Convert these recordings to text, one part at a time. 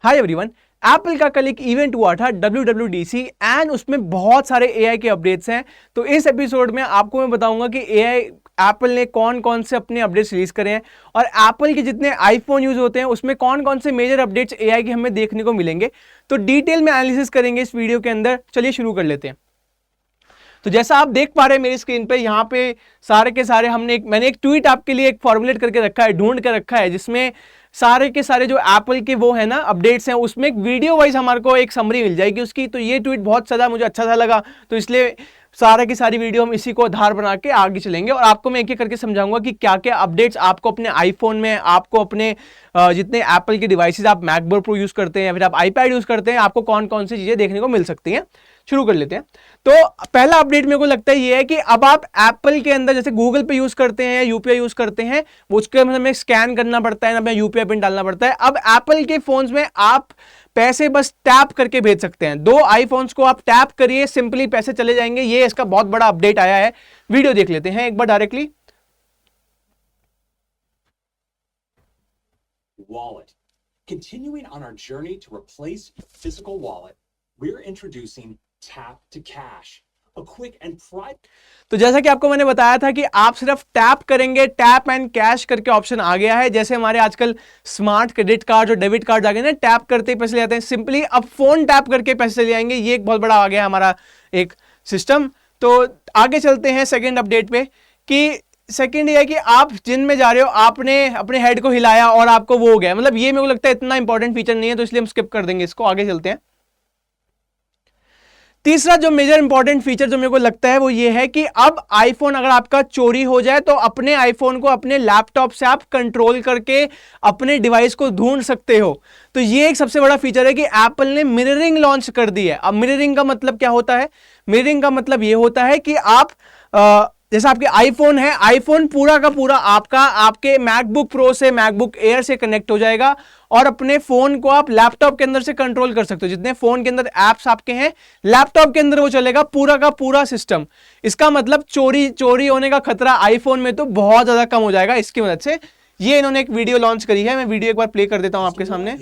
Hi everyone. Apple का कल एक इवेंट हुआ था WWDC एंड उसमें बहुत सारे एआई के अपडेट्स हैं। तो इस एपिसोड में आपको मैं बताऊंगा कि एआई एप्पल ने कौन कौन से अपने अपडेट्स रिलीज करे हैं और एप्पल के जितने आईफोन यूज होते हैं उसमें कौन कौन से मेजर अपडेट्स एआई के हमें देखने को मिलेंगे। तो डिटेल में एनालिसिस करेंगे इस वीडियो के अंदर। चलिए शुरू कर लेते हैं। तो जैसा आप देख पा रहे हैं मेरी स्क्रीन पे, यहाँ पे सारे के सारे मैंने एक ट्वीट आपके लिए एक फॉर्मुलेट करके रखा है, ढूंढ कर रखा है, जिसमें सारे के सारे जो एप्पल के वो है ना अपडेट्स हैं, उसमें एक वीडियो वाइज हमारे को एक समरी मिल जाएगी उसकी। तो ये ट्वीट बहुत ज़्यादा मुझे अच्छा सा लगा, तो इसलिए सारा की सारी वीडियो हम इसी को आधार बना के आगे चलेंगे और आपको मैं एक एक करके समझाऊंगा कि क्या क्या अपडेट्स आपको अपने आईफोन में, आपको अपने जितने एप्पल के डिवाइसेस, आप मैकबुक प्रो यूज करते हैं या फिर आप आईपैड यूज करते हैं, आपको कौन कौन सी चीजें देखने को मिल सकती हैं। शुरू कर लेते हैं। तो पहला अपडेट मेरे को लगता है ये है कि अब आप एप्पल के अंदर जैसे गूगल पे यूज करते हैं, यूपीआई यूज करते हैं, उसके हमें स्कैन करना पड़ता है ना, हमें यूपीआई पिन डालना पड़ता है। अब एप्पल के फोन्स में आप पैसे बस टैप करके भेज सकते हैं। दो आईफोन्स को आप टैप करिए, सिंपली पैसे चले जाएंगे। ये इसका बहुत बड़ा अपडेट आया है। वीडियो देख लेते हैं एक बार directly. Wallet. Continuing on our journey to replace physical wallet, we're introducing Tap to Cash, a quick and private. तो जैसा कि आपको मैंने बताया था कि आप सिर्फ टैप करेंगे, टैप एंड कैश करके ऑप्शन आ गया है। जैसे हमारे आजकल स्मार्ट क्रेडिट कार्ड और डेबिट कार्ड आ गए ना, टैप करते ही पैसे ले जाते हैं, सिंपली अब फोन टैप करके पैसे चले जाएंगे। ये एक बहुत बड़ा आ गया हमारा एक सिस्टम। तो आगे चलते हैं सेकेंड अपडेट पे कि सेकंड ये है कि आप जिन में जा रहे हो, आपने अपने हेड को हिलाया और आपको वो हो गया। मतलब ये मेरे को लगता है इतना इंपॉर्टेंट फीचर नहीं है, तो इसलिए हम स्किप कर देंगे इसको। आगे चलते हैं। तीसरा जो मेजर इंपॉर्टेंट फीचर जो मेरे को लगता है वो ये है कि अब आईफोन अगर आपका चोरी हो जाए तो अपने आईफोन को अपने लैपटॉप से आप कंट्रोल करके अपने डिवाइस को ढूंढ सकते हो। तो ये एक सबसे बड़ा फीचर है कि एप्पल ने मिररिंग लॉन्च कर दी है। अब मिररिंग का मतलब क्या होता है? मिररिंग का मतलब ये होता है कि आप जैसे आपके आईफोन है, आईफोन पूरा का पूरा आपका आपके मैकबुक प्रो से, मैकबुक एयर से कनेक्ट हो जाएगा और अपने फोन को आप लैपटॉप के अंदर से कंट्रोल कर सकते हो। जितने फोन के अंदर एप्स आपके हैं, लैपटॉप के अंदर वो चलेगा, पूरा का पूरा सिस्टम। इसका मतलब चोरी होने का खतरा आईफोन में तो बहुत ज्यादा कम हो जाएगा इसकी मदद से। ये इन्होंने एक वीडियो लॉन्च करी है, मैं वीडियो एक बार प्ले कर देता हूं आपके सामने।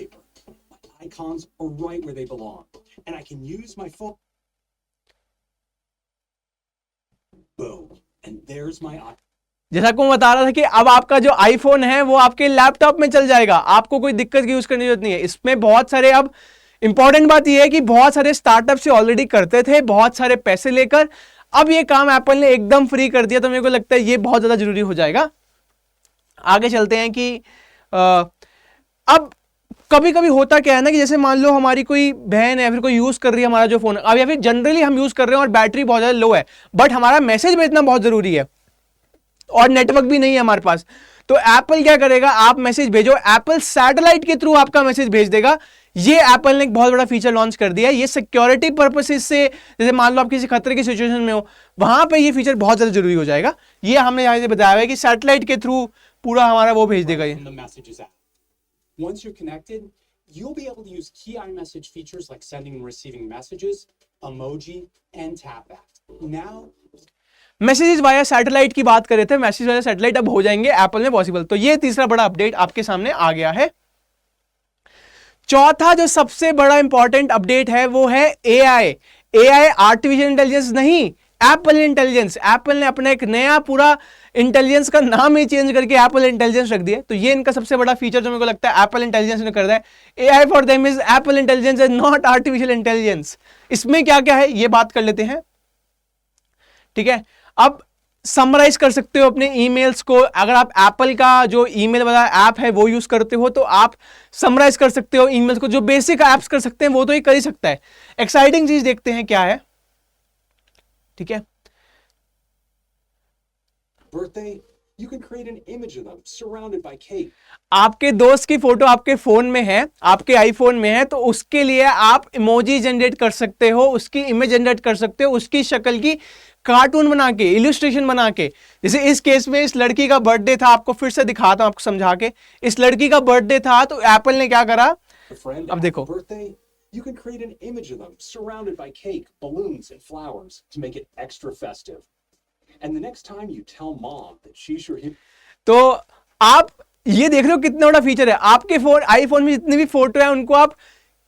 जैसा को मैं बता रहा था कि अब आपका जो आईफोन है वो आपके लैपटॉप में चल जाएगा, आपको कोई दिक्कत की यूज करने की जरूरत नहीं है। इसमें बहुत सारे, अब इंपॉर्टेंट बात यह है कि बहुत सारे स्टार्टअप से ऑलरेडी करते थे बहुत सारे पैसे लेकर, अब ये काम एप्पल ने एकदम फ्री कर दिया। तो मेरे को लगता है ये बहुत ज्यादा जरूरी हो जाएगा। आगे चलते हैं कि अब कभी कभी होता क्या है ना कि जैसे मान लो हमारी कोई बहन है या फिर कोई यूज कर रही है हमारा जो फोन, अब या फिर जनरली हम यूज कर रहे हैं और बैटरी बहुत ज्यादा लो है, बट हमारा मैसेज भेजना बहुत जरूरी है और नेटवर्क भी नहीं है हमारे पास। तो एप्पल क्या करेगा, आप मैसेज भेजो, एप्पल सैटेलाइट के थ्रू आपका मैसेज भेज देगा। ये एप्पल ने एक बहुत बड़ा फीचर लॉन्च कर दिया है। ये सिक्योरिटी पर्पसेस से, जैसे मान लो आप किसी खतरे की सिचुएशन में हो, वहां पे ये फीचर बहुत ज्यादा जरूरी हो जाएगा। ये हमने यहां से बताया है कि सैटेलाइट के थ्रू पूरा हमारा वो भेज देगा। ये Once you're connected, you'll be able to use key iMessage features like sending and receiving messages, emoji, and tap back. Now, messages via satellite की बात कर रहे थे, मैसेज वाया सैटेलाइट अब हो जाएंगे एप्पल में पॉसिबल। तो ये तीसरा बड़ा अपडेट आपके सामने आ गया है। चौथा जो सबसे बड़ा इंपॉर्टेंट अपडेट है वो है एआई। एआई आर्टिफिशियल इंटेलिजेंस नहीं, एप्पल इंटेलिजेंस। एप्पल ने अपना एक नया पूरा इंटेलिजेंस का नाम ही चेंज करके एप्पल इंटेलिजेंस रख दिया। तो ये इनका सबसे बड़ा फीचर जो मेरे को लगता है एप्पल इंटेलिजेंस ने कर दिया है। AI for them is Apple intelligence and not artificial intelligence. इसमें क्या क्या है ये बात कर लेते हैं, ठीक है। अब समराइज कर सकते हो अपने ईमेल्स को। अगर आप एप्पल का जो ईमेल वाला ऐप है वो यूज करते हो तो आप समराइज कर सकते हो ईमेल्स को। जो बेसिक ऐप्स कर सकते हैं वो तो ये कर ही सकता है। एक्साइटिंग चीज देखते हैं क्या है, ठीक है। birthday, you can create an image of them surrounded by cake. आपके दोस्त की फोटो आपके फोन में है, आपके आईफोन में है, तो उसके लिए आप इमोजी जनरेट कर सकते हो, उसकी इमेज जनरेट कर सकते हो, उसकी शक्ल की कार्टून बना के, इलस्ट्रेशन बना के। जैसे इस केस में इस लड़की का बर्थडे था, आपको फिर से दिखाता हूं आपको समझा के। इस लड़की का बर्थडे था तो एप्पल ने क्या करा, अब देखो, You can create an image of them surrounded by cake, balloons, and flowers to make it extra festive. And the next time you tell mom that she's your hip, तो आप ये देख रहे हो कितना बड़ा फीचर है। आपके फोन आईफोन में जितनी भी फोटो है उनको आप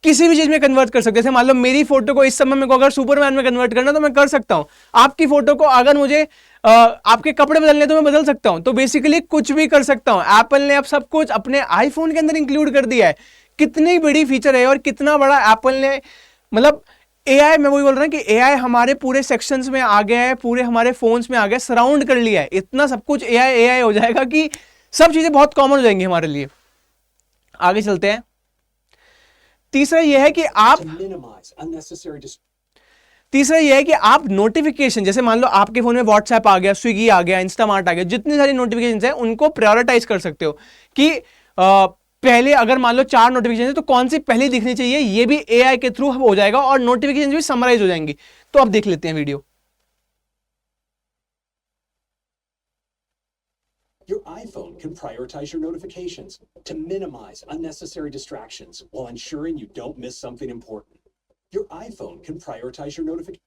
किसी भी चीज में कन्वर्ट कर सकते हैं। जैसे मान लो मेरी फोटो को इस समय मेरे को अगर सुपरमैन में कन्वर्ट करना तो मैं कर सकता हूं। आपकी फोटो को अगर मुझे आपके कपड़े बदलने तो मैं बदल सकता हूं। तो बेसिकली कुछ भी कर सकता हूं। एप्पल ने अब सब कुछ अपने आईफोन के अंदर इंक्लूड कर दिया है। कितनी बड़ी फीचर है और कितना बड़ा एप्पल ने, मतलब एआई, मैं वही बोल रहा हूं कि एआई हमारे पूरे सेक्शंस में आ गया है, पूरे हमारे फोन्स में आ गया, सराउंड कर लिया है। इतना सब कुछ एआई एआई हो जाएगा कि सब चीजें बहुत कॉमन हो जाएंगी हमारे लिए। आगे चलते हैं। तीसरा यह है कि आप नोटिफिकेशन, जैसे मान लो आपके फोन में व्हाट्सएप आ गया, स्विगी आ गया, इंस्टामार्ट आ गया, जितनी सारी नोटिफिकेशन है उनको प्रायोरिटाइज कर सकते हो कि पहले अगर मान लो 4 नोटिफिकेशन है तो कौन सी पहले दिखनी चाहिए। ये भी एआई के थ्रू हो जाएगा और नोटिफिकेशन भी समराइज हो जाएंगी। तो अब देख लेते हैं video. Your iPhone can prioritize your notifications to minimize unnecessary distractions while ensuring you don't miss something important. Your iPhone can prioritize your notifications.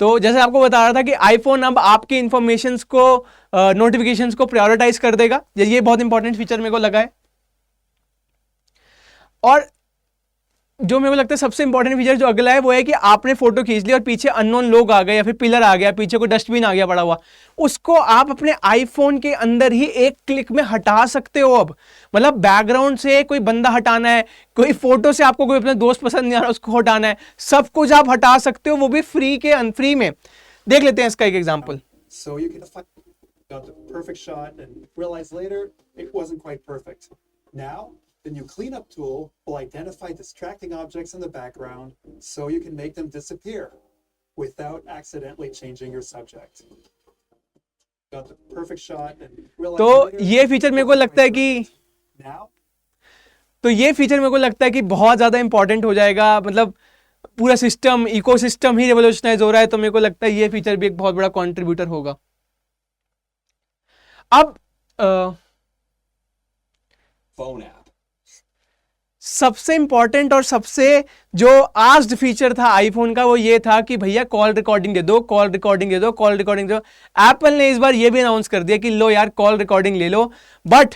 तो जैसे आपको बता रहा था कि आईफोन अब आपके इंफॉर्मेशंस को, नोटिफिकेशंस को प्रायोरिटाइज कर देगा। ये बहुत इंपॉर्टेंट फीचर मेरे को लगा है। और जो मेरे को लगता है सबसे इंपॉर्टेंट फीचर जो अगला है वो है कि आपने फोटो खींच ली और पीछे अननोन लोग आ गए या फिर पिलर आ गया, पीछे कोई डस्टबिन आ गया पड़ा हुआ, उसको आप अपने आईफोन के अंदर ही एक क्लिक में हटा सकते हो। अब मतलब बैकग्राउंड से कोई बंदा हटाना है, कोई फोटो से आपको कोई अपना दोस्त पसंद नहीं आ रहा उसको हटाना है, सब कुछ आप हटा सकते हो, वो भी फ्री में। देख लेते हैं इसका एक example. So you can got the perfect shot and realize later it wasn't quite perfect. Now, the new cleanup tool will identify distracting objects in the background so you can make them disappear without accidentally changing your subject. Got the perfect shot and realize तो later ये feature मेरे को लगता है कि now तो ये feature मेरे को लगता है कि बहुत ज्यादा इंपॉर्टेंट हो जाएगा। मतलब पूरा सिस्टम, इकोसिस्टम ही रेवोल्यूशनाइज हो रहा है। तो मेरे को लगता है ये फीचर भी एक बहुत बड़ा कंट्रीब्यूटर होगा। अब Phone app. सबसे इंपॉर्टेंट और सबसे जो आस्क्ड फीचर था आईफोन का वो ये था कि भैया कॉल रिकॉर्डिंग दे दो, कॉल रिकॉर्डिंग दे दो, कॉल रिकॉर्डिंग दे दो। एप्पल ने इस बार ये भी अनाउंस कर दिया कि लो यार कॉल रिकॉर्डिंग ले लो, बट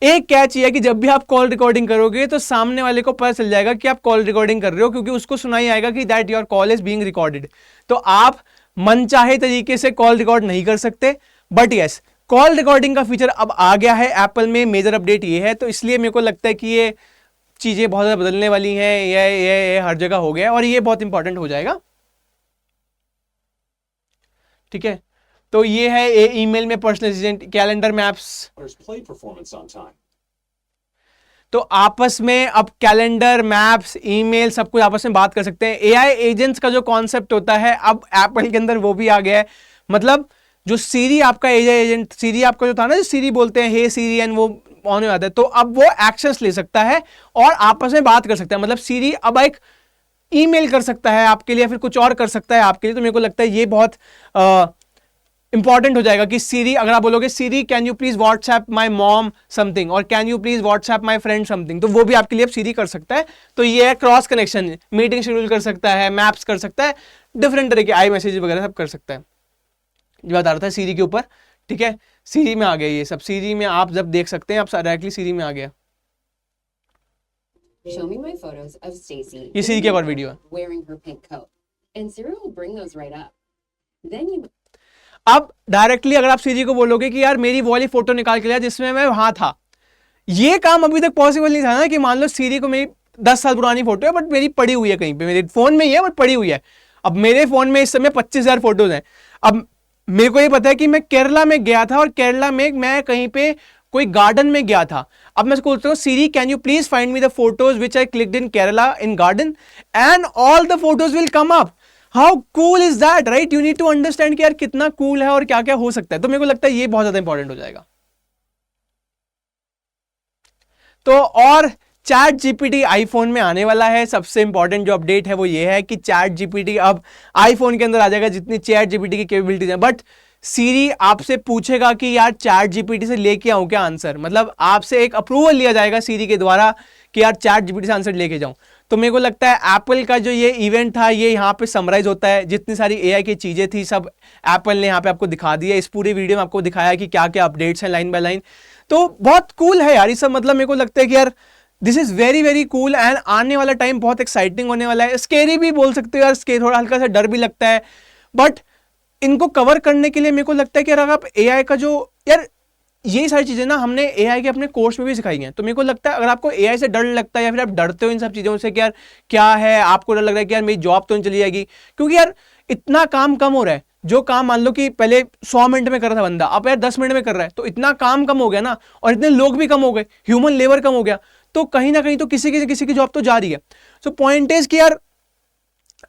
एक कैच ये है कि जब भी आप कॉल रिकॉर्डिंग करोगे तो सामने वाले को पता चल जाएगा कि आप कॉल रिकॉर्डिंग कर रहे हो, क्योंकि उसको सुनाई आएगा कि that your call is being recorded. तो आप मनचाहे तरीके से कॉल रिकॉर्ड नहीं कर सकते, बट यस कॉल रिकॉर्डिंग का फीचर अब आ गया है एप्पल में। मेजर अपडेट ये है, तो इसलिए मेरे को लगता है कि ये चीजें बहुत ज्यादा बदलने वाली हैं। ये हर जगह हो गया और ये बहुत इंपॉर्टेंट हो जाएगा। ठीक है, तो ये है ईमेल में personal assistant, calendar, maps. Play performance on time. तो आपस में अब कैलेंडर, मैप्स, ईमेल सब कुछ आपस में बात कर सकते हैं। एआई एजेंट्स का जो कॉन्सेप्ट होता है अब एप्पल के अंदर वो भी आ गया है। मतलब जो सीरी आपका एआई एजेंट, सीरी आपका जो था ना, जो सीरी बोलते हैं हे सीरी एंड वो ऑन हो जाता है, तो अब वो एक्शंस ले सकता है और आपस में बात कर सकता है। मतलब सीरी अब एक ईमेल कर सकता है आपके लिए या फिर कुछ और कर सकता है आपके लिए। तो मेरे को लगता है ये बहुत इंपॉर्टेंट हो जाएगा कि सीरी, अगर आप बोलोगे Siri can you please WhatsApp my mom something और can you please WhatsApp my friend something, तो वो भी आपके लिए अब सीरी कर सकता है। तो ये है क्रॉस कनेक्शन, मीटिंग शेड्यूल कर सकता है, मैप्स कर सकता है, डिफरेंट तरह के आई मैसेज वगैरह सब कर सकता है। जो बता रहा था सीरी के ऊपर, ठीक है, सीरी में आ गया ये सब। सीरी में आप जब देख सकते हैं, आप डायरेक्टली सीरी में आ गया। Show me my photos of Stacy ये सीरी की एक और वीडियो है। wearing her pink coat, and Siri will bring those right up. Then you अब डायरेक्टली अगर आप सीरी को बोलोगे कि यार मेरी वो वाली फोटो निकाल के लिया जिसमें मैं वहां था, ये काम अभी तक पॉसिबल नहीं था ना। कि मान लो सीरी को मेरी 10 साल पुरानी फोटो है बट मेरी पड़ी हुई है कहीं पे, मेरे फोन में ही है बट पड़ी हुई है। अब मेरे फोन में इस समय 25,000 फोटोज हैं। अब मेरे को ये पता है कि मैं केरला में गया था और केरला में मैं कहीं पे कोई गार्डन में गया था। अब मैं उसको बोलता हूँ Siri can you please find me the photos which I clicked in Kerala in garden and all the photos will come up. How cool is that, right? You need to understand कि यार कितना कूल है और क्या क्या हो सकता है। तो मेरे को लगता है ये बहुत ज्यादा इंपॉर्टेंट हो जाएगा। तो और चैट जीपीटी आईफोन में आने वाला है। सबसे इंपॉर्टेंट जो अपडेट है वो ये है कि चैट जीपीटी अब आईफोन के अंदर आ जाएगा, जितनी चैट जीपीटी की कैपेबिलिटीज है। बट सीरी आपसे पूछेगा कि यार चैट जीपीटी से लेके आऊं क्या आंसर, मतलब आपसे एक अप्रूवल लिया जाएगा सीरी के द्वारा कि यार चैट जीपीटी से आंसर लेके जाऊं। तो मेरे को लगता है एप्पल का जो ये इवेंट था ये यहाँ पे समराइज होता है। जितनी सारी एआई की चीजें थी सब एप्पल ने यहाँ पे आपको दिखा दी है। इस पूरी वीडियो में आपको दिखाया कि क्या क्या अपडेट्स हैं लाइन बाय लाइन। तो बहुत कूल है यार ये सब, मतलब मेरे को लगता है कि यार this is very very cool and आने वाला टाइम बहुत एक्साइटिंग होने वाला है। स्केरी भी बोल सकते हो यार, थोड़ा हल्का सा डर भी लगता है, बट इनको कवर करने के लिए मेरे को लगता है कि अगर आप एआई का जो यार ये सारी चीजें ना हमने एआई के अपने कोर्स में भी सिखाई हैं। तो मेरे को लगता है अगर आपको एआई से डर लगता है या फिर आप डरते हो इन सब चीजों से कि यार क्या है, आपको डर लग रहा है कि यार मेरी जॉब तो नहीं चली जाएगी, क्योंकि यार इतना काम कम हो रहा है। जो काम मान लो कि पहले 100 मिनट में कर रहा था बंदा, अब यार 10 मिनट में कर रहा है, तो इतना काम कम हो गया ना, और इतने लोग भी कम हो गए, ह्यूमन लेबर कम हो गया, तो कहीं ना कहीं तो किसी की जॉब तो जा रही है। सो पॉइंट इज कि यार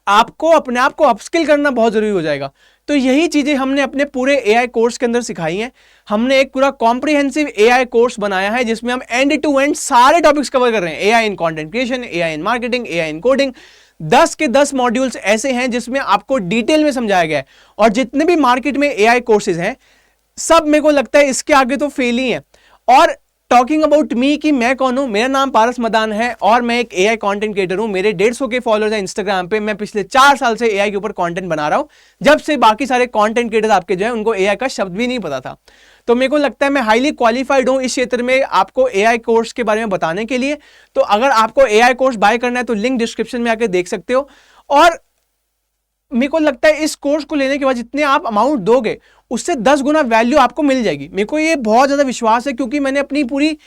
आपको अपने आप को अपस्किल करना बहुत जरूरी हो जाएगा। तो यही चीजें हमने अपने पूरे एआई कोर्स के अंदर सिखाई हैं। हमने एक पूरा कॉम्प्रिहेंसिव एआई कोर्स बनाया है जिसमें हम एंड टू एंड सारे टॉपिक्स कवर कर रहे हैं। AI in content creation, AI in marketing, AI in coding, 10 के 10 मॉड्यूल्स ऐसे हैं जिसमें आपको डिटेल में समझाया गया है। और जितने भी मार्केट में एआई कोर्सेज हैं सब मेरे को लगता है इसके आगे तो फेल ही है। और टॉकिंग अबाउट मी कि मैं कौन हूं, मेरा नाम पारस मदान है और मैं एक एआई कंटेंट क्रिएटर हूं। मेरे 150 के फॉलोअर्स हैं इंस्टाग्राम पे। मैं पिछले 4 साल से एआई के ऊपर कंटेंट बना रहा हूं, जब से बाकी सारे कंटेंट क्रिएटर्स आपके जो है उनको एआई का शब्द भी नहीं पता था। तो मेरे को लगता है मैं हाईली क्वालिफाइड हूं इस क्षेत्र में आपको एआई कोर्स के बारे में बताने के लिए। तो अगर आपको एआई कोर्स बाय करना है तो लिंक डिस्क्रिप्शन में आके देख सकते हो। और मेरे को लगता है इस कोर्स को लेने के बाद जितने आप अमाउंट दोगे उससे 10 गुना वैल्यू आपको मिल जाएगी। मेरे को ये बहुत ज्यादा विश्वास है, क्योंकि मैंने अपनी पूरी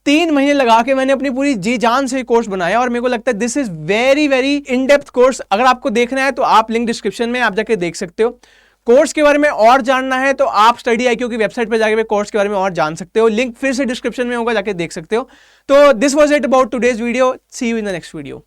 3 महीने लगा के मैंने अपनी पूरी जी जान से कोर्स बनाया। और मेरे को लगता है this is very very in depth course. अगर आपको देखना है तो आप लिंक डिस्क्रिप्शन में आप जाके देख सकते हो। कोर्स के बारे में और जानना है तो आप स्टडी IQ की वेबसाइट पर जाके कोर्स के बारे में और जान सकते हो। लिंक फिर से डिस्क्रिप्शन में होगा, जाके देख सकते हो। तो this was it about today's video. See you in the next video.